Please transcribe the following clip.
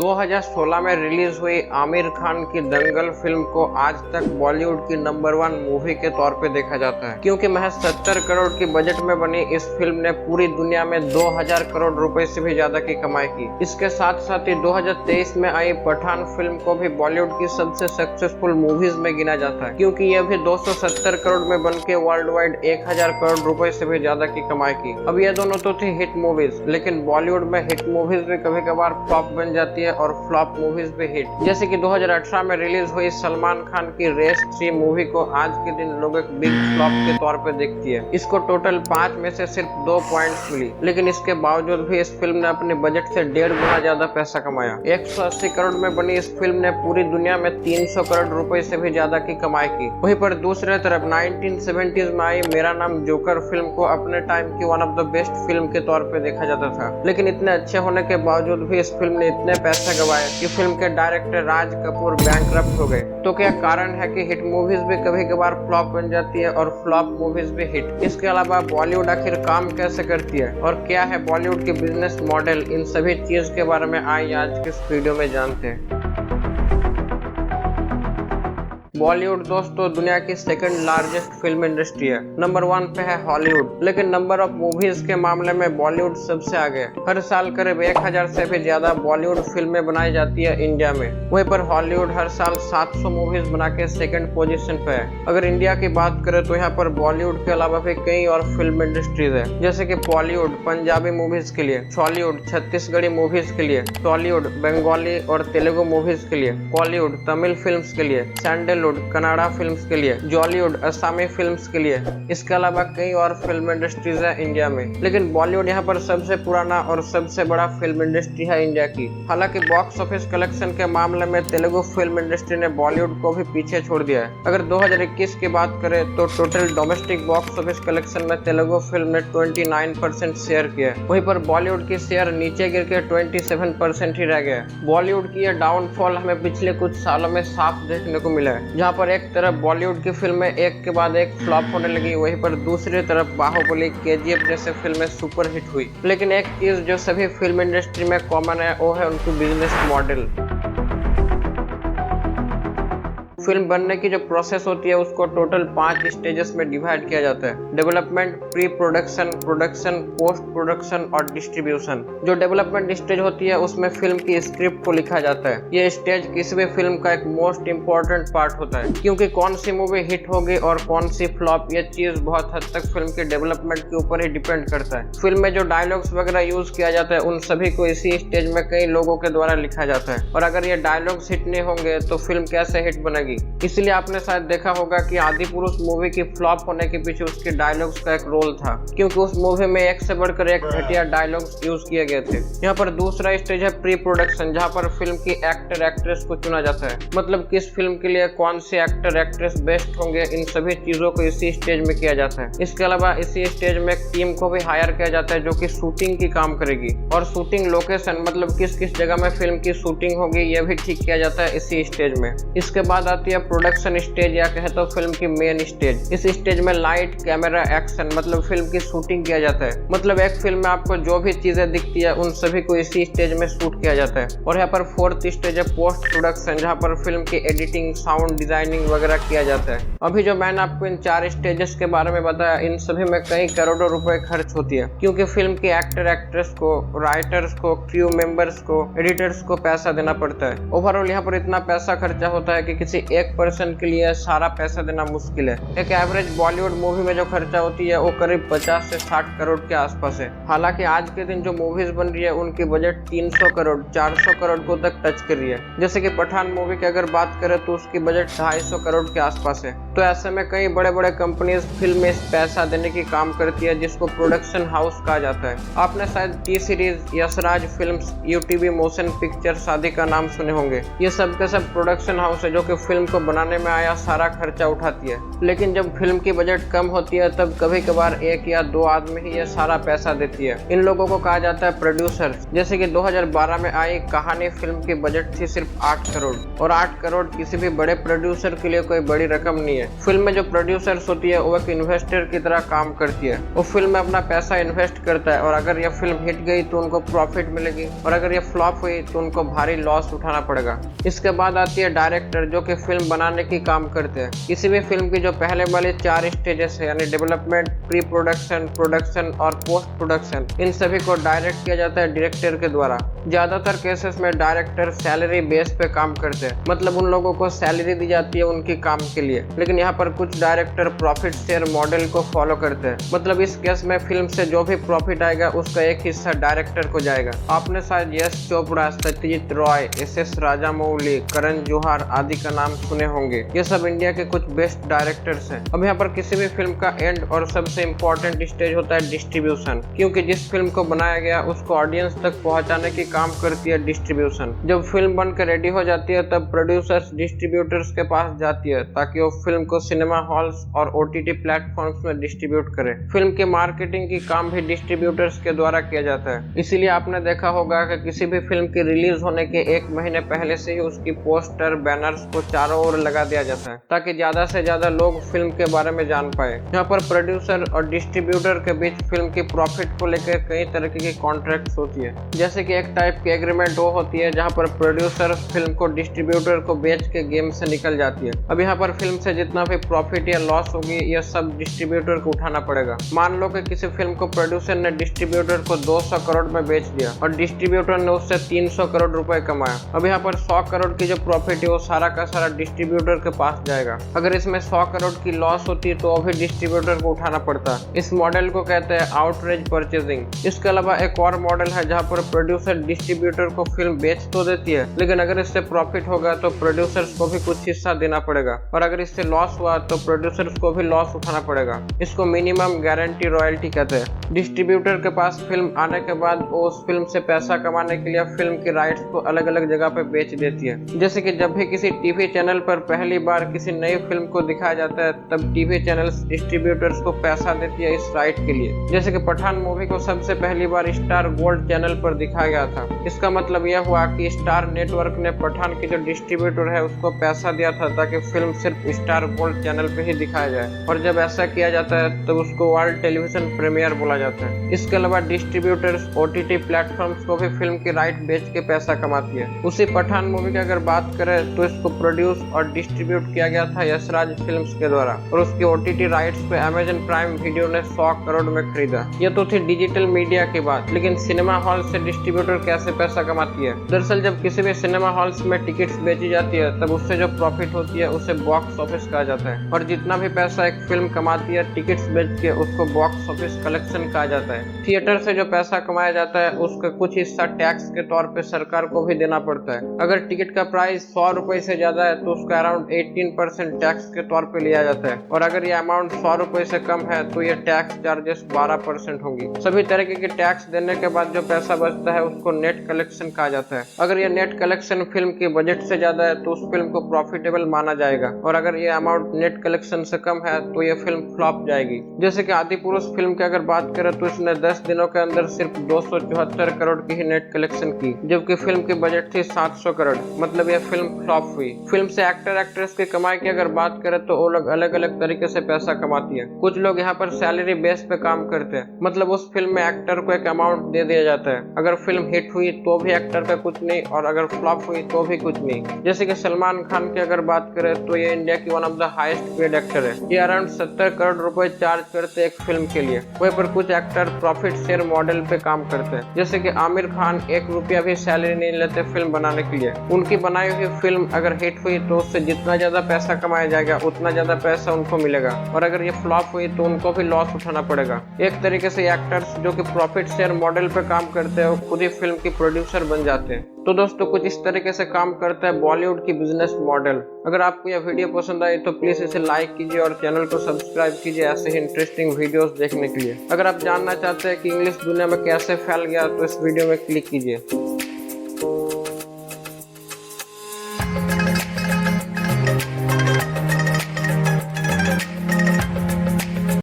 2016 में रिलीज हुई आमिर खान की दंगल फिल्म को आज तक बॉलीवुड की नंबर 1 मूवी के तौर पे देखा जाता है, क्योंकि महज 70 करोड़ की बजट में बनी इस फिल्म ने पूरी दुनिया में 2000 करोड़ रुपए से भी ज्यादा की कमाई की। इसके साथ साथ ही 2023 में आई पठान फिल्म को भी बॉलीवुड की सबसे सक्सेसफुल मूवीज में गिना जाता है, क्योंकि यह भी 270 करोड़ में बन के वर्ल्ड वाइड 1000 करोड़ रुपए से भी ज्यादा की कमाई की। अब ये दोनों तो थी हिट मूवीज, लेकिन बॉलीवुड में हिट मूवीज भी कभी कभार फ्लॉप बन जाती है और फ्लॉप मूवीज भी हिट। जैसे कि 2018 में रिलीज हुई सलमान खान की रेस 3 मूवी को आज के दिन लोग एक बिग फ्लॉप के तौर पे देखती है। इसको टोटल 5 में से सिर्फ 2 पॉइंट्स मिली, लेकिन इसके बावजूद भी इस फिल्म ने अपने बजट से 1.5 गुना ज्यादा पैसा कमाया। 180 करोड़ में बनी इस फिल्म ने पूरी दुनिया में 300 करोड़ रुपए से भी ज्यादा की कमाई की। वहीं पर दूसरे तरफ 1970s में आई मेरा नाम जोकर फिल्म को अपने टाइम की one of the best film के तौर पे देखा जाता था, लेकिन इतने अच्छे होने के बावजूद भी इस फिल्म ने इतने पैसे गवाए कि फिल्म के डायरेक्टर राज कपूर बैंकरप्ट हो गए। तो क्या कारण है कि हिट मूवीज भी कभी कभार फ्लॉप बन जाती है और फ्लॉप मूवीज भी हिट? इसके अलावा बॉलीवुड आखिर काम कैसे करती है और क्या है बॉलीवुड की बिजनेस मॉडल, इन सभी चीज के बारे में आइए आज के इस वीडियो में जानते हैं। बॉलीवुड दोस्तों दुनिया की सेकंड लार्जेस्ट फिल्म इंडस्ट्री है। नंबर 1 पे है हॉलीवुड, लेकिन नंबर ऑफ मूवीज के मामले में बॉलीवुड सबसे आगे है। हर साल करीब 1000 से भी ज्यादा बॉलीवुड फिल्में बनाई जाती है इंडिया में। वहीं पर हॉलीवुड हर साल 700 मूवीज बना के सेकंड पोजीशन पे है। अगर इंडिया की बात करें तो यहाँ पर बॉलीवुड के अलावा भी कई और फिल्म इंडस्ट्रीज है, जैसे कि बॉलीवुड पंजाबी मूवीज के लिए, हॉलीवुड छत्तीसगढ़ी मूवीज के लिए, टॉलीवुड बंगाली और तेलुगु मूवीज के लिए, बॉलीवुड तमिल फिल्म्स के लिए, सैंडलवुड कनाडा फिल्म्स के लिए, जॉलीवुड असमी फिल्म्स के लिए। इसके अलावा कई और फिल्म इंडस्ट्रीज है इंडिया में, लेकिन बॉलीवुड यहाँ पर सबसे पुराना और सबसे बड़ा फिल्म इंडस्ट्री है इंडिया की। हालांकि बॉक्स ऑफिस कलेक्शन के मामले में तेलुगु फिल्म इंडस्ट्री ने बॉलीवुड को भी पीछे छोड़ दिया है। अगर 2021 की बात करें तो total domestic box office collection में तेलुगु फिल्म ने 29% शेयर किया है। वहीं पर बॉलीवुड की शेयर नीचे गिर के 27% ही रह गया। बॉलीवुड की यह डाउनफॉल हमें पिछले कुछ सालों में साफ देखने को मिला है, जहाँ पर एक तरफ बॉलीवुड की फिल्में एक के बाद एक फ्लॉप होने लगी, वहीं पर दूसरी तरफ बाहुबली, केजीएफ जैसे फिल्में सुपर हिट हुई। लेकिन एक चीज जो सभी फिल्म इंडस्ट्री में कॉमन है वो है उनकी बिजनेस मॉडल। फिल्म बनने की जो प्रोसेस होती है उसको टोटल 5 स्टेजेस में डिवाइड किया जाता है। Development, pre production, production, post production और डिस्ट्रीब्यूशन। जो डेवलपमेंट स्टेज होती है उसमें फिल्म की स्क्रिप्ट को लिखा जाता है। ये स्टेज किसी भी फिल्म का एक मोस्ट इम्पोर्टेंट पार्ट होता है, क्योंकि कौन सी मूवी हिट होगी और कौन सी फ्लॉप, ये चीज बहुत हद तक फिल्म के डेवलपमेंट के ऊपर ही डिपेंड करता है। फिल्म में जो डायलॉग्स वगैरह यूज किया जाता है उन सभी को इसी स्टेज में कई लोगों के द्वारा लिखा जाता है, और अगर ये डायलॉग्स हिट नहीं होंगे तो फिल्म कैसे हिट बनेगी। इसलिए आपने शायद देखा होगा कि आदि पुरुष मूवी की फ्लॉप होने के पीछे उसके डायलॉग्स का एक रोल था, क्योंकि उस मूवी में एक से बढ़कर एक घटिया डायलॉग्स यूज किए गए थे। यहाँ पर दूसरा स्टेज है प्री प्रोडक्शन, जहाँ पर फिल्म की एक्टर एक्ट्रेस को चुना जाता है। मतलब किस फिल्म के लिए कौन से एक्टर एक्ट्रेस बेस्ट होंगे, इन सभी चीजों को इसी स्टेज में किया जाता है। इसके अलावा इसी स्टेज में एक टीम को भी हायर किया जाता है जो कि शूटिंग की काम करेगी, और शूटिंग लोकेशन मतलब किस किस जगह में फिल्म की शूटिंग होगी यह भी ठीक किया जाता है इसी स्टेज में। इसके बाद आती है प्रोडक्शन स्टेज, या कहे तो फिल्म की मेन स्टेज। इस स्टेज में लाइट, कैमरा, एक्शन मतलब फिल्म की शूटिंग किया जाता है। मतलब एक फिल्म में आपको जो भी चीजें दिखती है उन सभी को इसी स्टेज में शूट किया जाता है। और यहाँ पर 4th स्टेज है पोस्ट प्रोडक्शन, जहाँ पर फिल्म की एडिटिंग, साउंड डिजाइनिंग वगैरह किया जाता है। अभी जो मैंने आपको इन 4 स्टेजेस के बारे में बताया, इन सभी में कई करोड़ों रुपए खर्च होती है, क्योंकि फिल्म के एक्टर एक्ट्रेस को, राइटर्स को, क्रू मेंबर्स को, एडिटर्स को पैसा देना पड़ता है। ओवरऑल यहाँ पर इतना पैसा खर्चा होता है कि किसी एक पर्सन के लिए सारा पैसा देना मुश्किल है। एक एवरेज बॉलीवुड मूवी में जो खर्चा होती है वो करीब 50 से 60 करोड़ के आसपास है। हालांकि आज के दिन जो मूवीज बन रही है उनकी बजट 300 करोड़ 400 करोड़ को तक टच कर रही है। जैसे कि पठान मूवी की अगर बात करें तो उसकी बजट 250 करोड़ के आसपास है। तो ऐसे में कई बड़े बड़े कंपनीज फिल्म में पैसा देने की काम करती है, जिसको प्रोडक्शन हाउस कहा जाता है। आपने शायद T Series, Yashraj films, UTV motion picture, शादी का नाम सुने होंगे। ये सब के सब प्रोडक्शन हाउस है जो कि फिल्म फिल्म को बनाने में आया सारा खर्चा उठाती है। लेकिन जब फिल्म की बजट कम होती है तब कभी कभार 1 या 2 आदमी ही ये सारा पैसा देती है। इन लोगों को कहा जाता है प्रोड्यूसर। जैसे कि 2012 में आई कहानी फिल्म की बजट थी सिर्फ 8 करोड़, और 8 करोड़ किसी भी बड़े प्रोड्यूसर के लिए कोई बड़ी रकम नहीं है। फिल्म में जो प्रोड्यूसर्स होती है वो एक इन्वेस्टर की तरह काम करती है। वो फिल्म में अपना पैसा इन्वेस्ट करता है और अगर यह फिल्म हिट गई तो उनको प्रॉफिट मिलेगी, और अगर यह फ्लॉप हुई तो उनको भारी लॉस उठाना पड़ेगा। इसके बाद आती है डायरेक्टर, जो कि फिल्म बनाने की काम करते हैं। किसी भी फिल्म की जो पहले वाले 4 स्टेजेस है, यानी डेवलपमेंट, प्री प्रोडक्शन, प्रोडक्शन और पोस्ट प्रोडक्शन, इन सभी को डायरेक्ट किया जाता है डायरेक्टर के द्वारा। ज्यादातर केसेस में डायरेक्टर सैलरी बेस पे काम करते हैं, मतलब उन लोगों को सैलरी दी जाती है उनकी काम के लिए। लेकिन यहाँ पर कुछ डायरेक्टर प्रॉफिट शेयर मॉडल को फॉलो करते हैं, मतलब इस केस में फिल्म से जो भी प्रॉफिट आएगा उसका एक हिस्सा डायरेक्टर को जाएगा। आपने शायद यश चोपड़ा, सत्यजीत रॉय, SS राजामौली, करण जौहर आदि का नाम सुने होंगे। ये सब इंडिया के कुछ बेस्ट डायरेक्टर्स हैं। अब यहाँ पर किसी भी फिल्म का एंड और सबसे इम्पोर्टेंट स्टेज होता है डिस्ट्रीब्यूशन, क्योंकि जिस फिल्म को बनाया गया उसको ऑडियंस तक पहुंचाने की काम करती है डिस्ट्रीब्यूशन। जब फिल्म बनकर रेडी हो जाती है तब प्रोड्यूसर्स डिस्ट्रीब्यूटर्स के पास जाती है ताकि वो फिल्म को सिनेमा हॉल्स और OTT प्लेटफॉर्म्स में डिस्ट्रीब्यूट करे। फिल्म की मार्केटिंग की काम भी डिस्ट्रीब्यूटर्स के द्वारा किया जाता है। इसीलिए आपने देखा होगा कि किसी भी फिल्म की रिलीज होने के 1 महीने पहले से ही उसकी पोस्टर, बैनर्स को चारों ओर लगा दिया जाता है ताकि ज्यादा से ज्यादा लोग फिल्म के बारे में जान पाए। यहाँ पर प्रोड्यूसर और डिस्ट्रीब्यूटर के बीच फिल्म की प्रॉफिट को लेकर कई तरह की कॉन्ट्रैक्ट्स होती है। जैसे कि एक टाइप की एग्रीमेंट वो होती है जहाँ पर प्रोड्यूसर फिल्म को डिस्ट्रीब्यूटर को बेच के गेम से निकल जाती है। अब यहाँ पर फिल्म से जितना भी प्रॉफिट या लॉस होगी यह सब डिस्ट्रीब्यूटर को उठाना पड़ेगा। मान लो कि किसी फिल्म को प्रोड्यूसर ने डिस्ट्रीब्यूटर को 200 करोड़ में बेच दिया और डिस्ट्रीब्यूटर ने उससे 300 करोड़ रुपए कमाया। अब यहाँ पर 100 करोड़ की जो प्रॉफिट है वो सारा का सारा डिस्ट्रीब्यूटर के पास जाएगा। अगर इसमें 100 करोड़ की लॉस होती है तो वो भी डिस्ट्रीब्यूटर को उठाना पड़ता है। इस मॉडल को कहते हैं आउटरेज परचेजिंग। इसके अलावा एक और मॉडल है जहाँ पर प्रोड्यूसर डिस्ट्रीब्यूटर को फिल्म बेच तो देती है, लेकिन अगर इससे प्रॉफिट होगा तो प्रोड्यूसर्स को भी कुछ हिस्सा देना पड़ेगा, और अगर इससे लॉस हुआ तो प्रोड्यूसर्स को भी लॉस उठाना पड़ेगा। इसको मिनिमम गारंटी रॉयल्टी कहते हैं। डिस्ट्रीब्यूटर के पास फिल्म आने के बाद वो उस फिल्म से पैसा कमाने के लिए फिल्म की राइट्स को अलग अलग जगह पे बेच देती है। जैसे कि जब भी किसी टीवी चैनल पर पहली बार किसी नई फिल्म को दिखाया जाता है तब टीवी चैनल्स डिस्ट्रीब्यूटर्स को पैसा देती है इस राइट के लिए। जैसे कि पठान मूवी को सबसे पहली बार स्टार गोल्ड चैनल पर दिखाया गया था। इसका मतलब यह हुआ कि स्टार नेटवर्क ने पठान की जो डिस्ट्रीब्यूटर है उसको पैसा दिया था ताकि फिल्म सिर्फ स्टार गोल्ड चैनल पे ही दिखाया जाए, और जब ऐसा किया जाता है तब उसको वर्ल्ड टेलीविजन प्रीमियर बोला जाता है। इसके अलावा डिस्ट्रीब्यूटर्स OTT प्लेटफॉर्म्स को भी फिल्म की राइट बेच के पैसा कमाती है। उसी पठान मूवी की अगर बात करें तो इसको प्रोड्यूस और डिस्ट्रीब्यूट किया गया था यशराज फिल्म्स के द्वारा, और उसकी OTT राइट्स पे अमेजन प्राइम वीडियो ने 100 करोड़ में खरीदा। ये तो थी डिजिटल मीडिया की बात, लेकिन सिनेमा हॉल से डिस्ट्रीब्यूटर कैसे पैसा कमाती है? दरअसल जब किसी भी सिनेमा हॉल्स में टिकट्स बेची जाती है तब उससे जो प्रॉफिट होती है उसे बॉक्स ऑफिस कहा जाता है, और जितना भी पैसा एक फिल्म कमाती है टिकट्स बेच के उसको बॉक्स ऑफिस कलेक्शन कहा जाता है। थिएटर से जो पैसा कमाया जाता है उसका कुछ हिस्सा टैक्स के तौर पे सरकार को भी देना पड़ता है। अगर टिकट का प्राइस 100 रुपए से ज्यादा है तो उसका अराउंड 18% टैक्स के तौर पे लिया जाता है, और अगर ये अमाउंट 100 रुपए से कम है तो ये टैक्स चार्जेस 12% होंगी। सभी तरीके के टैक्स देने के बाद जो पैसा बचता है उसको नेट कलेक्शन कहा जाता है। अगर ये नेट कलेक्शन फिल्म के बजट से ज्यादा है तो उस फिल्म को प्रॉफिटेबल माना जाएगा, और अगर ये अमाउंट नेट कलेक्शन से कम है तो ये फिल्म फ्लॉप जाएगी। जैसे कि आदि पुरुष फिल्म की अगर बात करें तो इसने 10 दिनों के अंदर सिर्फ 274 करोड़ की ही नेट कलेक्शन की, जबकि फिल्म की बजट थी 700 करोड़, मतलब यह फिल्म फ्लॉप हुई। फिल्म से एक्टर एक्ट्रेस की कमाई की अगर बात करें तो वो लोग अलग अलग तरीके से पैसा कमाती है। कुछ लोग यहाँ पर सैलरी बेस पे काम करते हैं, मतलब उस फिल्म में एक्टर को एक अमाउंट दे दिया जाता है। अगर फिल्म हिट हुई तो भी एक्टर का कुछ नहीं, और अगर फ्लॉप हुई तो भी कुछ नहीं। जैसे कि सलमान खान की अगर बात करें तो ये इंडिया की one of the highest paid actor है। ये अराउंड 70 करोड़ रुपए चार्ज करते एक फिल्म के लिए। वहीं पर कुछ एक्टर प्रॉफिट शेयर मॉडल पे काम करते हैं, जैसे कि आमिर खान 1 रुपया भी सैलरी नहीं लेते फिल्म बनाने के लिए। उनकी बनाई हुई फिल्म अगर हिट हुई तो उससे जितना ज्यादा पैसा कमाया जाएगा उतना ज्यादा पैसा उनको मिलेगा, और अगर ये फ्लॉप हुई तो उनको भी लॉस उठाना पड़ेगा। एक तरीके से एक्टर्स जो कि प्रॉफिट शेयर मॉडल पे काम करते हैं वो खुद ही फिल्म की प्रोड्यूसर बन जाते हैं। तो दोस्तों कुछ इस तरीके से काम करता है बॉलीवुड की बिजनेस मॉडल। अगर आपको यह वीडियो पसंद आई तो प्लीज इसे लाइक कीजिए और चैनल को सब्सक्राइब कीजिए ऐसे ही इंटरेस्टिंग वीडियोस देखने के लिए। अगर आप जानना चाहते हैं कि इंग्लिश दुनिया में कैसे फैल गया तो इस वीडियो में क्लिक कीजिए।